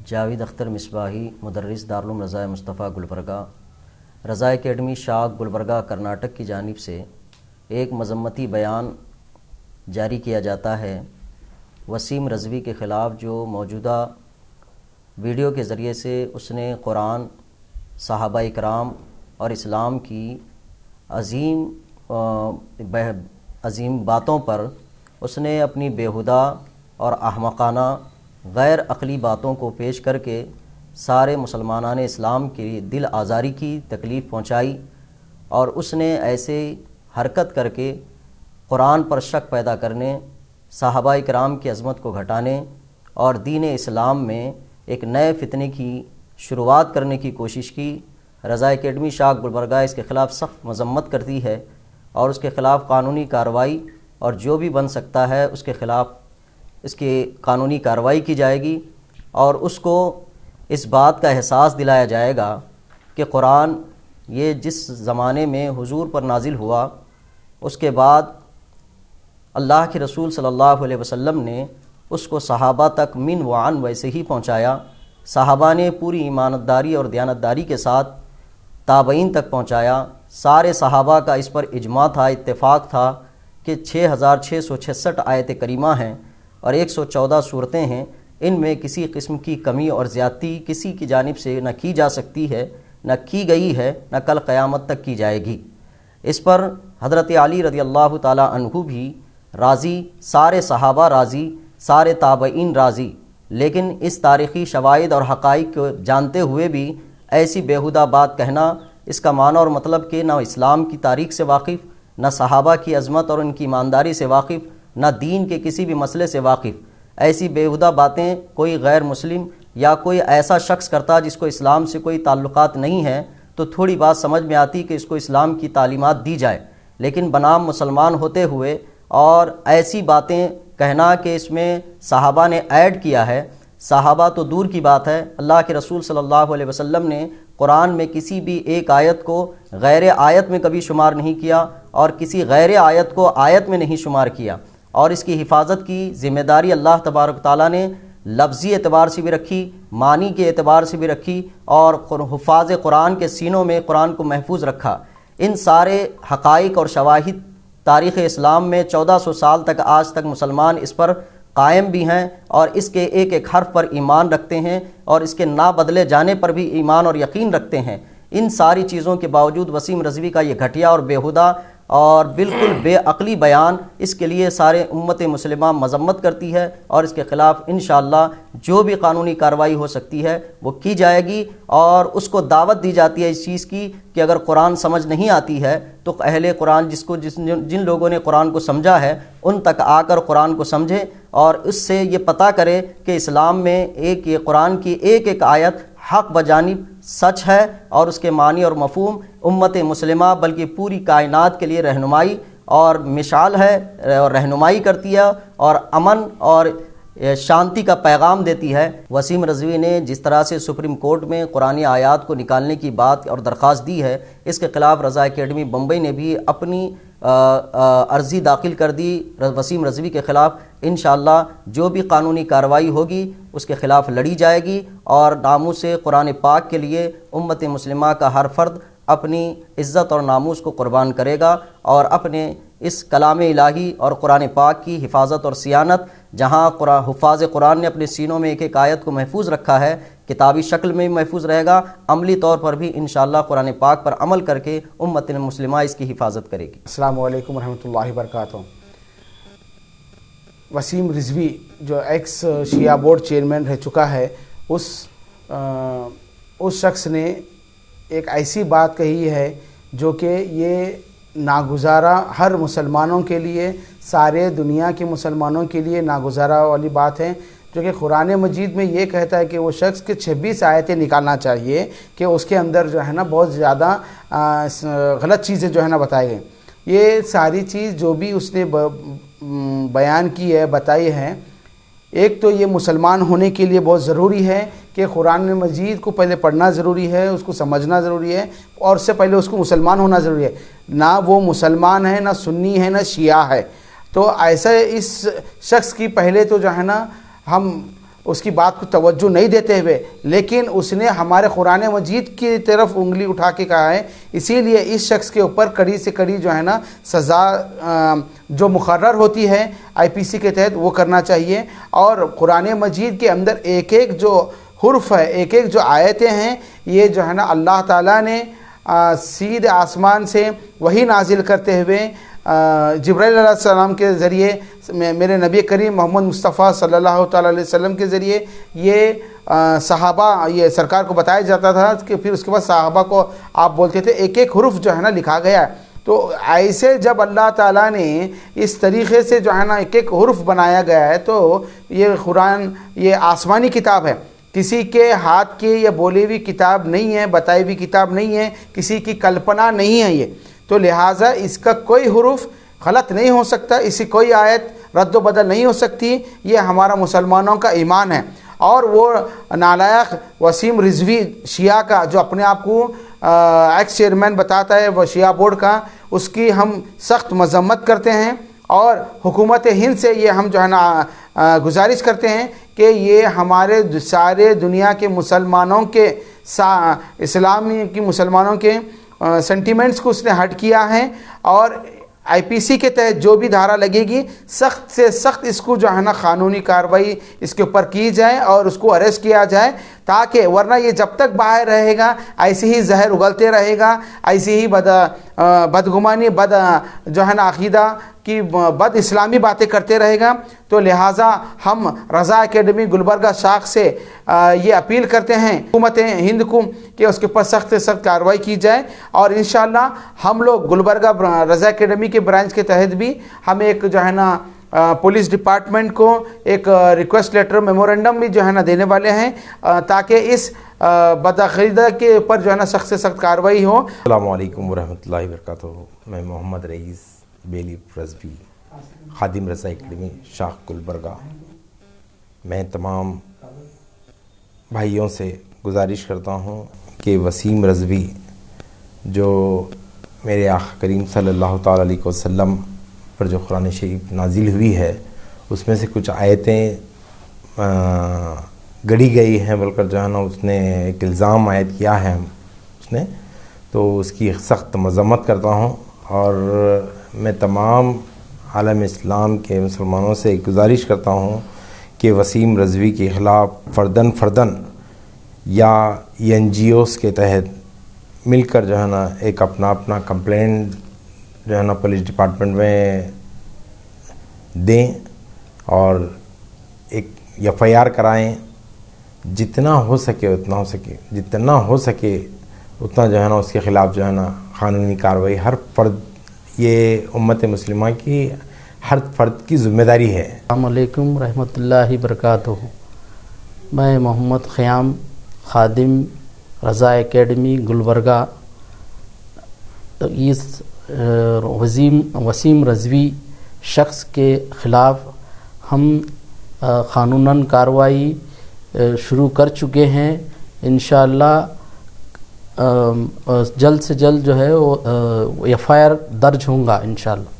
جاوید اختر مصباحی، مدرس دارالعلوم رضائے مصطفیٰ گلبرگہ، رضا اکیڈمی شاخ گلبرگہ کرناٹک کی جانب سے ایک مذمتی بیان جاری کیا جاتا ہے وسیم رضوی کے خلاف، جو موجودہ ویڈیو کے ذریعے سے اس نے قرآن، صحابہ اکرام اور اسلام کی عظیم باتوں پر اس نے اپنی بیہودہ اور احمقانہ غیر عقلی باتوں کو پیش کر کے سارے مسلمانان اسلام کی دل آزاری کی، تکلیف پہنچائی، اور اس نے ایسے حرکت کر کے قرآن پر شک پیدا کرنے، صحابہ اکرام کی عظمت کو گھٹانے اور دین اسلام میں ایک نئے فتنے کی شروعات کرنے کی کوشش کی۔ رضا اکیڈمی شاخ گلبرگہ اس کے خلاف سخت مذمت کرتی ہے اور اس کے خلاف قانونی کارروائی اور جو بھی بن سکتا ہے اس کے خلاف اس کی قانونی کارروائی کی جائے گی، اور اس کو اس بات کا احساس دلایا جائے گا کہ قرآن یہ جس زمانے میں حضور پر نازل ہوا، اس کے بعد اللہ کے رسول صلی اللہ علیہ وسلم نے اس کو صحابہ تک من وعن ویسے ہی پہنچایا۔ صحابہ نے پوری ایمانداری اور دیانتداری کے ساتھ تابعین تک پہنچایا۔ سارے صحابہ کا اس پر اجماع تھا، اتفاق تھا کہ 6666 آیت کریمہ ہیں اور 114 صورتیں ہیں، ان میں کسی قسم کی کمی اور زیادتی کسی کی جانب سے نہ کی جا سکتی ہے، نہ کی گئی ہے، نہ کل قیامت تک کی جائے گی۔ اس پر حضرت علی رضی اللہ تعالی عنہ بھی راضی، سارے صحابہ راضی، سارے تابعین راضی، لیکن اس تاریخی شواہد اور حقائق کو جانتے ہوئے بھی ایسی بیہودہ بات کہنا، اس کا معنی اور مطلب کہ نہ اسلام کی تاریخ سے واقف، نہ صحابہ کی عظمت اور ان کی ایمانداری سے واقف، نہ دین کے کسی بھی مسئلے سے واقف، ایسی بیہودہ باتیں کوئی غیر مسلم یا کوئی ایسا شخص کرتا جس کو اسلام سے کوئی تعلقات نہیں ہیں تو تھوڑی بات سمجھ میں آتی کہ اس کو اسلام کی تعلیمات دی جائے، لیکن بنام مسلمان ہوتے ہوئے اور ایسی باتیں کہنا کہ اس میں صحابہ نے ایڈ کیا ہے، صحابہ تو دور کی بات ہے، اللہ کے رسول صلی اللہ علیہ وسلم نے قرآن میں کسی بھی ایک آیت کو غیر آیت میں کبھی شمار نہیں کیا اور کسی غیر آیت کو آیت میں نہیں شمار کیا، اور اس کی حفاظت کی ذمہ داری اللہ تبارک تعالیٰ نے لفظی اعتبار سے بھی رکھی، معنی کے اعتبار سے بھی رکھی، اور حفاظ قرآن کے سینوں میں قرآن کو محفوظ رکھا۔ ان سارے حقائق اور شواہد تاریخ اسلام میں 1400 سال تک آج تک مسلمان اس پر قائم بھی ہیں اور اس کے ایک ایک حرف پر ایمان رکھتے ہیں اور اس کے نہ بدلے جانے پر بھی ایمان اور یقین رکھتے ہیں۔ ان ساری چیزوں کے باوجود وسیم رضوی کا یہ گھٹیا اور بیہودہ اور بالکل بے عقلی بیان، اس کے لیے سارے امت مسلمہ مذمت کرتی ہے اور اس کے خلاف انشاءاللہ جو بھی قانونی کارروائی ہو سکتی ہے وہ کی جائے گی، اور اس کو دعوت دی جاتی ہے اس چیز کی کہ اگر قرآن سمجھ نہیں آتی ہے تو اہل قرآن جن لوگوں نے قرآن کو سمجھا ہے ان تک آ کر قرآن کو سمجھے اور اس سے یہ پتہ کرے کہ اسلام میں یہ قرآن کی ایک ایک آیت حق بجانب سچ ہے اور اس کے معنی اور مفہوم امت مسلمہ بلکہ پوری کائنات کے لیے رہنمائی اور مشعل ہے اور رہنمائی کرتی ہے اور امن اور شانتی کا پیغام دیتی ہے۔ وسیم رضوی نے جس طرح سے سپریم کورٹ میں قرآنی آیات کو نکالنے کی بات اور درخواست دی ہے، اس کے خلاف رضا اکیڈمی بمبئی نے بھی اپنی عرضی داخل کر دی وسیم رضوی کے خلاف۔ انشاءاللہ جو بھی قانونی کارروائی ہوگی اس کے خلاف لڑی جائے گی، اور ناموس قرآن پاک کے لیے امت مسلمہ کا ہر فرد اپنی عزت اور ناموس کو قربان کرے گا، اور اپنے اس کلام الہی اور قرآن پاک کی حفاظت اور صیانت، جہاں حفاظ قرآن نے اپنے سینوں میں ایک ایک آیت کو محفوظ رکھا ہے، کتابی شکل میں بھی محفوظ رہے گا، عملی طور پر بھی انشاءاللہ قرآن پاک پر عمل کر کے امت مسلمہ اس کی حفاظت کرے گی۔ السلام علیکم ورحمۃ اللہ وبرکاتہ۔ وسیم رضوی جو ایکس شیعہ بورڈ چیئرمین رہ چکا ہے، اس شخص نے ایک ایسی بات کہی ہے جو کہ یہ ناگزارہ ہر مسلمانوں کے لیے، سارے دنیا کے مسلمانوں کے لیے ناگزارہ والی بات ہے، جو کہ قرآن مجید میں یہ کہتا ہے کہ وہ شخص کے 26 آیتیں نکالنا چاہیے کہ اس کے اندر جو ہے نا بہت زیادہ غلط چیزیں جو ہے نا بتائی گئیں۔ یہ ساری چیز جو بھی اس نے بیان کی ہے، بتائی ہے، ایک تو یہ مسلمان ہونے کے لیے بہت ضروری ہے کہ قرآن مجید کو پہلے پڑھنا ضروری ہے، اس کو سمجھنا ضروری ہے، اور اس سے پہلے اس کو مسلمان ہونا ضروری ہے۔ نہ وہ مسلمان ہے، نہ سنی ہے، نہ شیعہ ہے، تو ایسا اس شخص کی پہلے تو جو ہے نا ہم اس کی بات کو توجہ نہیں دیتے ہوئے، لیکن اس نے ہمارے قرآن مجید کی طرف انگلی اٹھا کے کہا ہے، اسی لیے اس شخص کے اوپر کڑی سے کڑی جو ہے نا سزا جو مقرر ہوتی ہے IPC کے تحت وہ کرنا چاہیے۔ اور قرآن مجید کے اندر ایک ایک جو حرف ہے، ایک ایک جو آیتیں ہیں، یہ جو ہے نا اللہ تعالیٰ نے سیدھے آسمان سے وحی نازل کرتے ہوئے جبرائیل علیہ السلام کے ذریعے میرے نبی کریم محمد مصطفیٰ صلی اللہ تعالیٰ علیہ وسلم کے ذریعے یہ صحابہ، یہ سرکار کو بتایا جاتا تھا کہ پھر اس کے بعد صحابہ کو آپ بولتے تھے، ایک ایک حرف جو ہے نا لکھا گیا ہے۔ تو ایسے جب اللہ تعالیٰ نے اس طریقے سے جو ہے نا ایک ایک حرف بنایا گیا ہے، تو یہ قرآن یہ آسمانی کتاب ہے، کسی کے ہاتھ کی یا بولی ہوئی کتاب نہیں ہے، بتائی ہوئی کتاب نہیں ہے، کسی کی کلپنا نہیں ہے یہ۔ تو لہٰذا اس کا کوئی حرف غلط نہیں ہو سکتا، اسی کوئی آیت رد و بدل نہیں ہو سکتی، یہ ہمارا مسلمانوں کا ایمان ہے۔ اور وہ نالائق وسیم رضوی شیعہ کا جو اپنے آپ کو ایکس چیئرمین بتاتا ہے وہ شیعہ بورڈ کا، اس کی ہم سخت مذمت کرتے ہیں، اور حکومت ہند سے یہ ہم جو ہے نا گزارش کرتے ہیں کہ یہ ہمارے سارے دنیا کے مسلمانوں کے اسلامی کی مسلمانوں کے سینٹیمنٹس کو اس نے ہٹ کیا ہے، اور IPC کے تحت جو بھی دھارا لگے گی سخت سے سخت اس کو جو ہے نا قانونی کارروائی اس کے اوپر کی جائے اور اس کو اریسٹ کیا جائے، تاکہ ورنہ یہ جب تک باہر رہے گا ایسے ہی زہر اگلتے رہے گا، ایسے ہی بدگمانی جو ہے نا عقیدہ کی بد اسلامی باتیں کرتے رہے گا۔ تو لہٰذا ہم رضا اکیڈمی گلبرگہ شاخ سے یہ اپیل کرتے ہیں حکومت ہند کو کہ اس کے اوپر سخت سے سخت کارروائی کی جائے، اور انشاءاللہ ہم لوگ گلبرگہ رضا اکیڈمی کے برانچ کے تحت بھی ہم ایک جو ہے نا پولیس ڈپارٹمنٹ کو ایک ریکویسٹ لیٹر میمورنڈم بھی جو ہے نا دینے والے ہیں، تاکہ اس بدعقیدہ کے اوپر جو ہے نا سخت سے سخت کارروائی ہو۔ السلام علیکم ورحمۃ اللہ وبرکاتہ۔ میں محمد رئیس بیلی رضوی، خادم رضا اکیڈمی شاخ گلبرگہ، میں تمام بھائیوں سے گزارش کرتا ہوں کہ وسیم رضوی جو میرے آقا کریم صلی اللہ تعالیٰ علیہ وسلم پر جو قرآن شریف نازل ہوئی ہے، اس میں سے کچھ آیتیں گڑی گئی ہیں، بلکہ جو ہے نا اس نے ایک الزام عائد کیا ہے اس نے، تو اس کی سخت مذمت کرتا ہوں، اور میں تمام عالم اسلام کے مسلمانوں سے گزارش کرتا ہوں کہ وسیم رضوی کے خلاف فردن یا NGOs کے تحت مل کر جو ہے نا ایک اپنا کمپلینٹ جو ہے نا پولیس ڈپارٹمنٹ میں دیں، اور ایک FIR کرائیں، جتنا ہو سکے اتنا جو ہے نا اس کے خلاف جو ہے نا قانونی کارروائی ہر فرد، یہ امت مسلمہ کی ہر فرد کی ذمہ داری ہے۔ السلام علیکم ورحمۃ اللہ وبرکاتہ۔ میں محمد خیام، خادم رضا اکیڈمی گلبرگہ، اس وسیم رضوی شخص کے خلاف ہم قانوناً کارروائی شروع کر چکے ہیں۔ انشاءاللہ جلد سے جلد جو ہے وہ FIR درج ہوں گا انشاءاللہ۔